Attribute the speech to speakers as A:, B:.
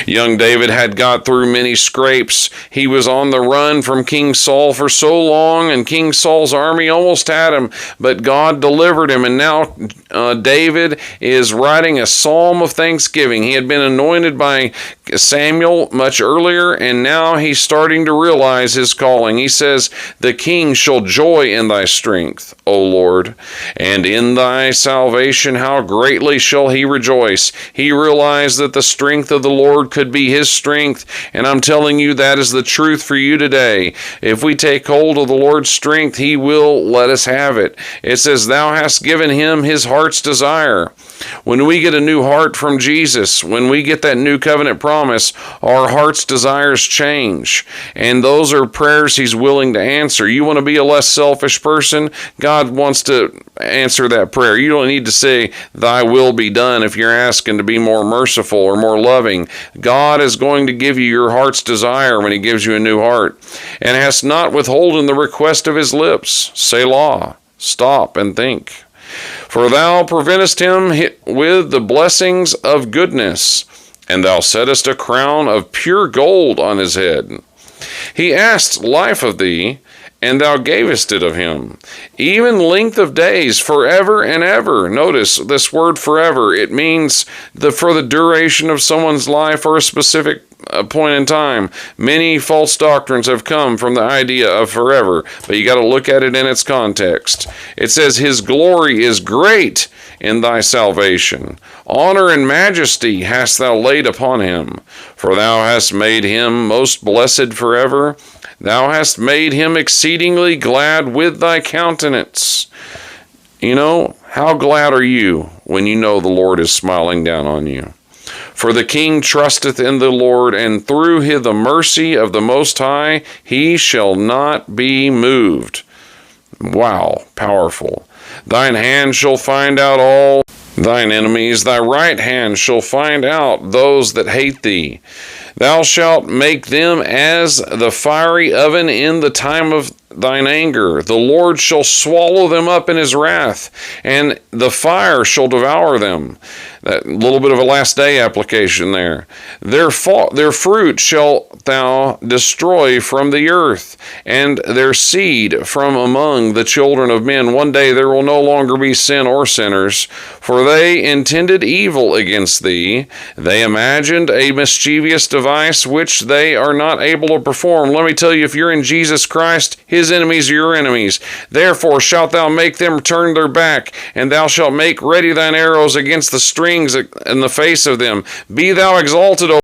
A: Young David had got through many scrapes. He was on the run from King Saul for so long, and King Saul's army almost had him, but God delivered him, and now David is writing a psalm of thanksgiving. He had been anointed by Samuel much earlier, and now he's starting to realize his calling. He says, "The king shall joy in thy strength, O Lord, and in thy salvation how greatly shall he rejoice." He realized that the strength of the Lord could be his strength, and I'm telling you that is the truth for you today. If we take hold of the Lord's strength, he will let us have it. It says, "Thou hast given him his heart's desire." When we get a new heart from Jesus, when we get that new covenant promise, our heart's desires change. And those are prayers he's willing to answer. You want to be a less selfish person? God wants to answer that prayer. You don't need to say, "Thy will be done," if you're asking to be more merciful or more loving. God is going to give you your heart's desire when he gives you a new heart. "And hast not withholden the request of his lips." Selah. Stop and think. "For thou preventest him with the blessings of goodness, and thou settest a crown of pure gold on his head. He asked life of thee, and thou gavest it of him, even length of days forever and ever." Notice this word forever. It means for the duration of someone's life or a specific point in time. Many false doctrines have come from the idea of forever, but you got to look at it in its context. It says, "His glory is great in thy salvation. Honor and majesty hast thou laid upon him. For thou hast made him most blessed forever. Thou hast made him exceedingly glad with thy countenance." You know, how glad are you when you know the Lord is smiling down on you? "For the king trusteth in the Lord, and through the mercy of the Most High he shall not be moved." Wow, powerful. "Thine hand shall find out all thine enemies, thy right hand shall find out those that hate thee. Thou shalt make them as the fiery oven in the time of thine anger. The Lord shall swallow them up in his wrath, and the fire shall devour them." That little bit of a last day application there. Their fruit shalt thou destroy from the earth, and their seed from among the children of men. One day there will no longer be sin or sinners, for they intended evil against thee. They imagined a mischievous device which they are not able to perform. Let me tell you, if you're in Jesus Christ, his enemies are your enemies. "Therefore shalt thou make them turn their back, and thou shalt make ready thine arrows against the strings in the face of them. Be thou exalted, O